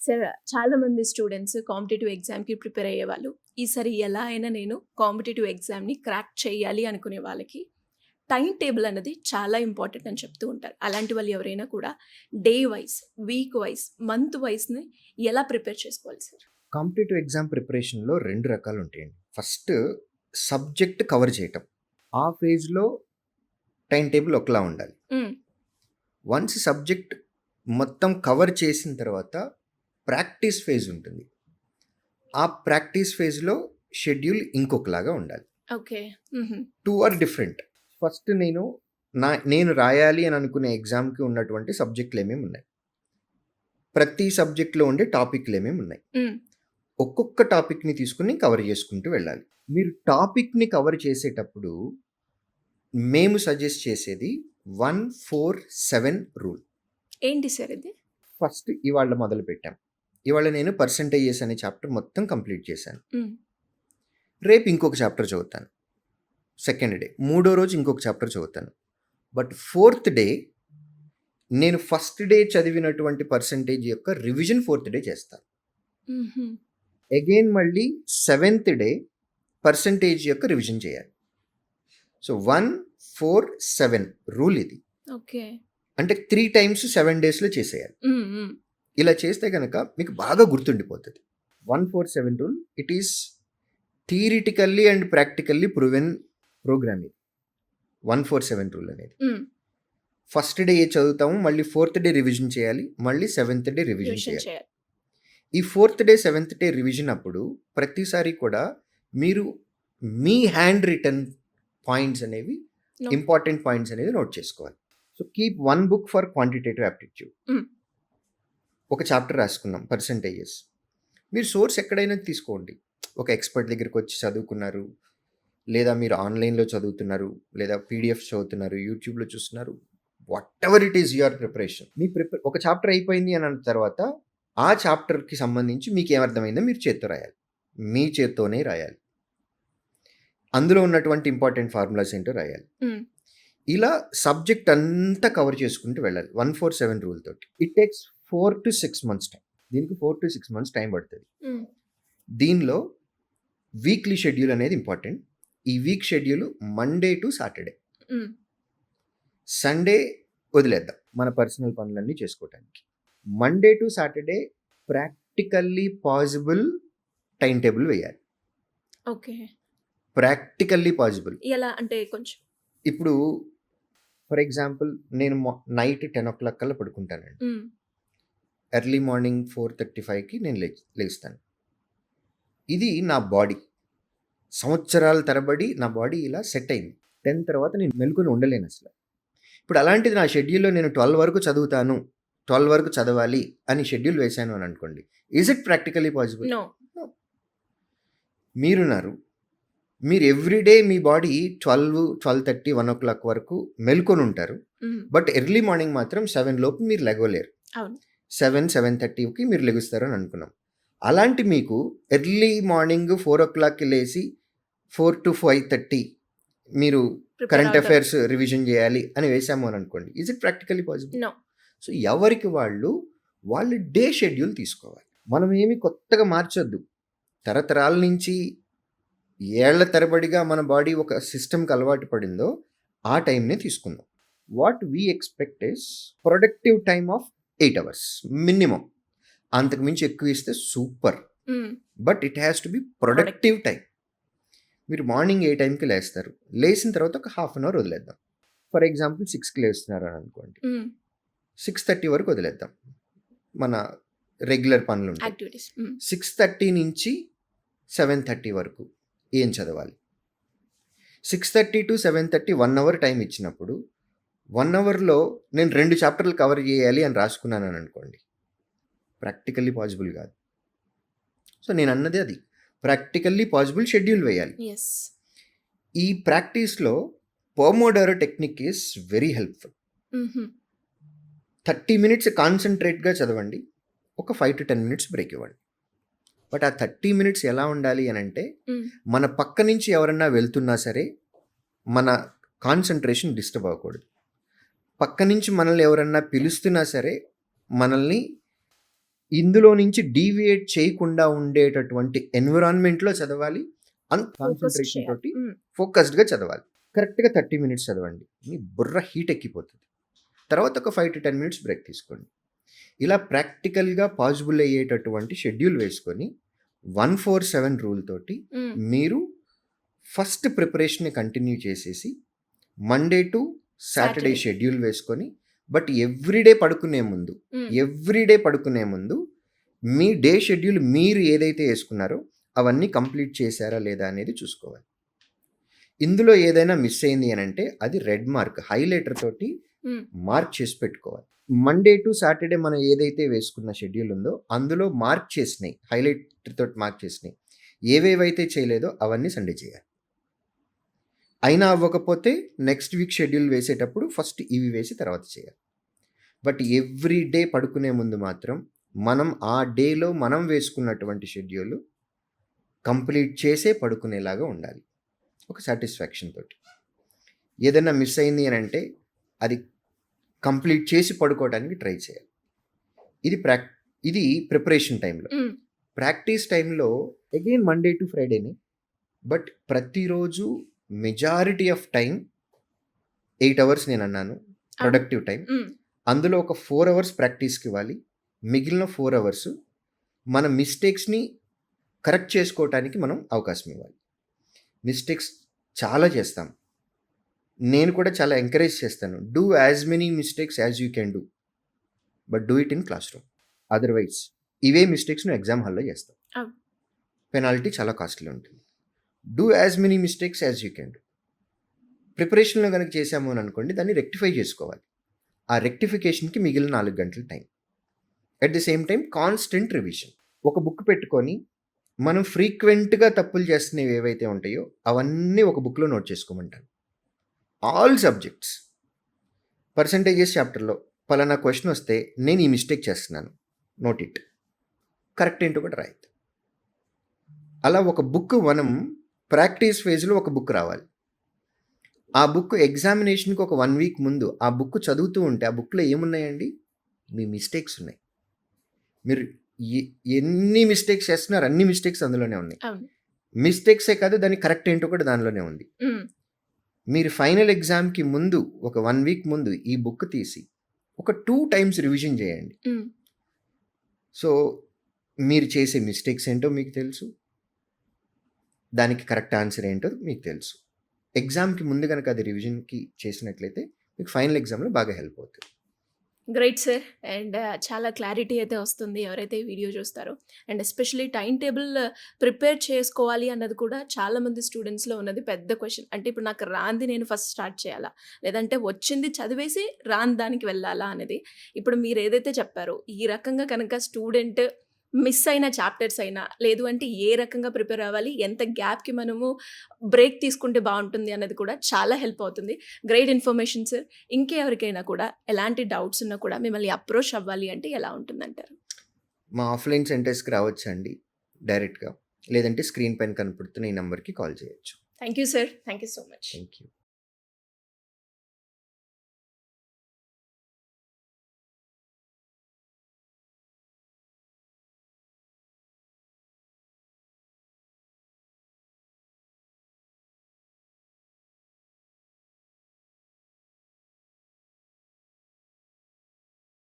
Sir చాలామంది students competitive ఎగ్జామ్‌కి prepare అయ్యేవాళ్ళు. ఈసారి ఎలా అయినా నేను కాంపిటేటివ్ ఎగ్జామ్‌ని క్రాక్ చేయాలి అనుకునే వాళ్ళకి టైమ్ టేబుల్ అన్నది చాలా ఇంపార్టెంట్ అని చెప్తూ ఉంటారు. అలాంటి వాళ్ళు ఎవరైనా కూడా day wise, week wise, month వైస్‌ని ఎలా ప్రిపేర్ చేసుకోవాలి సార్? కాంపిటేటివ్ ఎగ్జామ్ ప్రిపరేషన్‌లో 2 రకాలు ఉంటాయండి. ఫస్ట్ సబ్జెక్ట్ కవర్ చేయటం. ఆ ఫేజ్‌లో టైమ్ టేబుల్ ఒకలా ఉండాలి. హ్మ్. వన్స్ సబ్జెక్ట్ మొత్తం కవర్ చేసిన తర్వాత ప్రాక్టీస్ ఫేజ్ ఉంటుంది. ఆ ప్రాక్టీస్ ఫేజ్‌లో షెడ్యూల్ ఇంకొకలాగా ఉండాలి. ఓకే. హుహు. 2 ఆర్ డిఫరెంట్. ఫస్ట్ నేను రాయాలి అని అనుకునే ఎగ్జామ్‌కి ఉన్నటువంటి సబ్జెక్టులు ఏమేమి ఉన్నాయి. ప్రతి సబ్జెక్ట్‌లో ఉండే టాపిక్‌లు ఏమేమి ఉన్నాయి. హ్మ్. ఒక్కొక్క టాపిక్‌ని తీసుకొని కవర్ చేసుకుంటూ వెళ్ళాలి. మీరు టాపిక్‌ని కవర్ చేసేటప్పుడు మేము సజెస్ట్ చేసేది 1-4-7 రూల్. ఏంటి సార్ ఇది? ఫస్ట్ ఇవాళ మొదలుపెట్టాం. ఇవాళ నేను పర్సెంటేజెస్ అనే చాప్టర్ మొత్తం కంప్లీట్ చేశాను. హ్మ్. రేపు ఇంకొక చాప్టర్ చదువుతాను. Second day. మూడో రోజు ఇంకొక చాప్టర్ చదువుతాను. బట్ ఫోర్త్ డే నేను ఫస్ట్ డే చదివినటువంటి పర్సెంటేజ్ యొక్క రివిజన్ ఫోర్త్ డే చేస్తాను. హుహు. అగైన్ మళ్ళీ సెవెంత్ డే పర్సెంటేజ్ యొక్క రివిజన్ చేయాలి. సో 1-4-7 రూల్ ఇది. ఓకే. అంటే 3 టైమ్స్ 7 డేస్‌లో చేసేయాలి. హ్మ్. హ్మ్. ఇలా చేస్తే గనక మీకు బాగా గుర్తుండిపోతది. 1-4-7 rule it is theoretically and practically proven programme ఇది. 1-4-7 రూల్ అనేది. హ్మ్. ఫస్ట్ డే చదువుతాము. మళ్ళీ ఫోర్త్ డే రివిజన్ చేయాలి. మళ్ళీ సెవెంత్ డే రివిజన్ రివిజన్ చేయాలి. చేయాలి. ఈ fourth day, seventh day revision అప్పుడు ప్రతిసారి కూడా మీరు మీ హ్యాండ్ రిటన్ పాయింట్స్ అనేవి నో. ఇంపార్టెంట్ పాయింట్స్ అనేది నోట్ చేసుకోవాలి. So keep 1 book for quantitative aptitude. హ్మ్. ఒక చాప్టర్ రాసుకున్నాం పర్సెంటేజెస్. మీరు సోర్స్ ఎక్కడైనా తీసుకోండి. ఒక ఎక్స్పర్ట్ దగ్గరికి వచ్చి చదువుకున్నారు, లేదా మీరు ఆన్లైన్‌లో చదువుతున్నారు, లేదా పీడిఎఫ్స్ చదువుతున్నారు, యూట్యూబ్‌లో చూస్తున్నారు. Whatever it is your preparation. ఒక చాప్టర్ అయిపోయింది అని అన్న తర్వాత ఆ చాప్టర్‌కి సంబంధించి మీకేమర్థమైందో మీరు చేత్తో రాయాలి. మీ చేత్తోనే రాయాలి. అందులో ఉన్నటువంటి ఇంపార్టెంట్ ఫార్ములాస్ ఏంటో రాయాలి. హ్మ్. ఇలా సబ్జెక్ట్ అంతా కవర్ చేసుకుంటూ వెళ్ళాలి 1-4-7 రూల్ తోటి. It takes 4-6 months time. దీనికి 4-6 మంత్స్ టైం పడుతుంది. హ్మ్. దీనిలో వీక్లీ షెడ్యూల్ అనేది ఇంపార్టెంట్. ఈ week schedule Monday to Saturday. హ్మ్. సండే వదిలేద్దాం మన పర్సనల్ పనులన్నీ చేసుకోవటానికి. Monday to Saturday practically possible time table వేయాలి. ఓకే. Practically possible. ఎలా అంటే కొంచెం ఇప్పుడు ఫర్ ఎగ్జాంపుల్ నేను నైట్ 10:00 కల్లా పడుకుంటానండి. హ్మ్. ఎర్లీ మార్నింగ్ 4:35కి నేను లేస్తాను. ఇది నా బాడీ. సంవత్సరాల తరబడి నా బాడీ ఇలా సెట్ అయింది. 10 తర్వాత నేను మెలుకొని ఉండలేను అసలు. ఇప్పుడు అలాంటిది నా షెడ్యూల్‌లో నేను 12 వరకు చదువుతాను, 12 వరకు చదవాలి అని షెడ్యూల్ వేశాను అని అనుకోండి. Is it practically possible? No. No. మీరు ఎవ్రీడే మీ బాడీ 12, 12:30, 1:00 వరకు మెలుకొని ఉంటారు. హ్మ్. బట్ ఎర్లీ మార్నింగ్ మాత్రం 7 లోపు మీరు లెగవలేరు. అవును. 7:30కి మీరు లెగుస్తారని అనుకున్నాం. అలాంటి మీకు ఎర్లీ మార్నింగ్ 4:00కి లేసి 4-5:30 మీరు ప్రిపేర్ కరెంట్ అవుతారు. అఫైర్స్ రివిజన్ చేయాలి అని వేసాము అని అనుకోండి. Is it practically possible? No. So ఎవరికి వాళ్ళ డే షెడ్యూల్ తీసుకోవాలి. మనం ఏమి కొత్తగా మార్చొద్దు. తరతరాల నుంచి ఏళ్ల తరబడిగా మన బాడీ ఒక సిస్టమ్కి అలవాటు పడిందో ఆ టైంనే తీసుకుందాం. What we expect is productive time of 8 hours minimum. అంతకుమించి ఎక్కువ ఇస్తే సూపర్. హ్మ్. But it has to be productive time. మీరు మార్నింగ్ ఏ టైంకి లేస్తారు? లేచిన తర్వాత ఒక హాఫ్ అన్ అవర్ వదిలేద్దాం. ఫర్ ఎగ్జాంపుల్ 6కి లేస్తున్నారు అని అనుకోండి. హ్మ్. 6:30 వరకు వదిలేద్దాం. మన రెగ్యులర్ పనులు ఉంటాయి. యాక్టివిటీస్. హ్మ్. 6:30 నుంచి 7:30 వరకు ఏం చదవాలి? 6:30 to 7:30 1 అవర్ టైం ఇచ్చినప్పుడు 1 అవర్‌లో నేను 2 చాప్టర్లు కవర్ చేయాలి అని రాసుకున్నానని అనుకోండి. ప్రాక్టికల్లీ పాసిబుల్ కాదు. సో నేను అన్నది అది. ప్రాక్టికల్లీ పాసిబుల్ షెడ్యూల్ వేయాలి. యెస్. ఈ ప్రాక్టీస్‌లో pomodoro technique is very helpful. హుహు. 30 మినిట్స్ కాన్సంట్రేట్‌గా చదవండి. ఒక 5-10 మినిట్స్ బ్రేక్ ఇవ్వండి. బట్ ఆ 30 మినిట్స్ ఎలా ఉండాలి అనంటే హ్మ్. మన పక్క నుంచి ఎవరన్నా వెళ్తున్నా సరే మన కాన్సంట్రేషన్ డిస్టర్బ్ అవ్వకూడదు. పక్క నుంచి మనల్ని ఎవరన్నా పిలుస్తున్నా సరే మనల్ని ఇందులో నుంచి డీవియేట్ చేయకుండా ఉండేటటువంటి ఎన్విరాన్మెంట్లో చదవాలి. అంత కాన్సన్ట్రేషన్ తోటి ఫోకస్డ్గా చదవాలి. కరెక్ట్గా 30 మినిట్స్ చదవండి. మీ బుర్ర హీట్ ఎక్కిపోతుంది. తర్వాత ఒక 5 to 10 మినిట్స్ బ్రేక్ తీసుకోండి. ఇలా ప్రాక్టికల్గా పాసిబుల్ అయ్యేటటువంటి షెడ్యూల్ వేసుకొని 147 రూల్ తోటి మీరు ఫస్ట్ ప్రిపరేషన్ని కంటిన్యూ చేసేసి మండే టు సాటర్డే షెడ్యూల్ వేసుకొని, బట్ ఎవ్రీడే పడుకునే ముందు మీ డే షెడ్యూల్ మీరు ఏదైతే వేసుకున్నారో అవన్నీ కంప్లీట్ చేశారా లేదా అనేది చూసుకోవాలి. ఇందులో ఏదైనా మిస్ అయింది అని అంటే అది రెడ్ మార్క్ హైలైటర్ తోటి మార్క్ చేసి పెట్టుకోవాలి. మండే టు సాటర్డే మనం ఏదైతే వేసుకున్న షెడ్యూల్ ఉందో అందులో మార్క్ చేసినాయి, హైలైటర్ తోటి మార్క్ చేసినాయి, ఏవేవైతే చేయలేదో అవన్నీ సండే చేయాలి. అయినా అవ్వకపోతే నెక్స్ట్ వీక్ షెడ్యూల్ వేసేటప్పుడు ఫస్ట్ ఇవి వేసి తర్వాత చేయాలి. బట్ ఎవ్రీ డే పడుకునే ముందు మాత్రం మనం ఆ డేలో మనం వేసుకున్నటువంటి షెడ్యూల్ కంప్లీట్ చేసే పడుకునేలాగా ఉండాలి, ఒక సాటిస్ఫాక్షన్ తోటి. ఏదైనా మిస్ అయింది అని అంటే అది కంప్లీట్ చేసి పడుకోవడానికి ట్రై చేయాలి. ఇది ప్రిపరేషన్ టైంలో. ప్రాక్టీస్ టైంలో అగైన్ మండే టు ఫ్రైడేనే, బట్ ప్రతిరోజు మెజారిటీ ఆఫ్ టైం 8 అవర్స్ నేను అన్నాను ప్రొడక్టివ్ టైం. అందులో ఒక 4 అవర్స్ ప్రాక్టీస్కి ఇవ్వాలి. మిగిలిన 4 అవర్స్ మన మిస్టేక్స్ని కరెక్ట్ చేసుకోవటానికి మనం అవకాశం ఇవ్వాలి. మిస్టేక్స్ చాలా చేస్తాం, నేను కూడా చాలా ఎంకరేజ్ చేస్తాను. Do as many mistakes as you can do, but do it in class room. Otherwise ఇవే మిస్టేక్స్ నువ్వు ఎగ్జామ్ హాల్లో చేస్తావు, పెనాల్టీ చాలా కాస్ట్లీ ఉంటుంది. Do as many mistakes as you can do. ప్రిపరేషన్లో కనుక చేసాము అని అనుకోండి, దాన్ని రెక్టిఫై చేసుకోవాలి. ఆ రెక్టిఫికేషన్కి మిగిలిన 4 గంటల time. At the same time constant revision. ఒక బుక్ పెట్టుకొని మనం ఫ్రీక్వెంట్గా తప్పులు చేస్తున్నవి ఏవైతే ఉంటాయో అవన్నీ ఒక బుక్లో నోట్ చేసుకోమంటాను. All subjects. పర్సంటేజెస్ చాప్టర్లో పలానా క్వశ్చన్ వస్తే నేను ఈ మిస్టేక్ చేస్తున్నాను, నోట్ ఇట్. కరెక్ట్ ఏంటో కూడా రాయద్దు. అలా ఒక బుక్ మనం ప్రాక్టీస్ ఫేజ్లో ఒక బుక్ రావాలి. ఆ బుక్ ఎగ్జామినేషన్కి ఒక 1 వీక్ ముందు ఆ బుక్ చదువుతూ ఉంటే ఆ బుక్లో ఏమున్నాయండి? మీ మిస్టేక్స్ ఉన్నాయి. మీరు ఎన్ని మిస్టేక్స్ చేస్తున్నారు అన్ని మిస్టేక్స్ అందులోనే ఉన్నాయి. మిస్టేక్సే కాదు, దాని కరెక్ట్ ఏంటో కూడా దానిలోనే ఉంది. మీరు ఫైనల్ ఎగ్జామ్కి ముందు ఒక 1 వీక్ ముందు ఈ బుక్ తీసి ఒక 2 టైమ్స్ రివిజన్ చేయండి. సో మీరు చేసే మిస్టేక్స్ ఏంటో మీకు తెలుసు, దానికి కరెక్ట్ ఆన్సర్ ఏంటో మీకు తెలుసు. ఎగ్జామ్కి ముందు కనుక అది రివిజన్కి చేసినట్లయితే మీకు ఫైనల్ ఎగ్జామ్లో బాగా హెల్ప్ అవుతుంది. Great sir. అండ్ చాలా క్లారిటీ అయితే వస్తుంది ఎవరైతే ఈ వీడియో చూస్తారో. And especially time table prepare చేసుకోవాలి అన్నది కూడా చాలామంది స్టూడెంట్స్లో ఉన్నది పెద్ద క్వశ్చన్. అంటే ఇప్పుడు నాకు రాంది నేను ఫస్ట్ స్టార్ట్ చేయాలా, లేదంటే వచ్చింది చదివేసి రాని దానికి వెళ్ళాలా అనేది. ఇప్పుడు మీరు ఏదైతే చెప్పారో ఈ రకంగా కనుక స్టూడెంట్ మిస్ అయిన చాప్టర్స్ అయినా, లేదు అంటే ఏ రకంగా ప్రిపేర్ అవ్వాలి, ఎంత గ్యాప్కి మనము బ్రేక్ తీసుకుంటే బాగుంటుంది అన్నది కూడా చాలా హెల్ప్ అవుతుంది. Great information sir. ఇంకెవరికైనా కూడా ఎలాంటి డౌట్స్ ఉన్నా కూడా మిమ్మల్ని అప్రోచ్ అవ్వాలి అంటే ఎలా ఉంటుందంటారు? మా ఆఫ్లైన్ సెంటర్స్కి రావచ్చండి డైరెక్ట్గా, లేదంటే స్క్రీన్ పైన కనపడుతున్న ఈ నెంబర్కి కాల్ చేయొచ్చు. Thank you sir. Thank you so much. Thank you.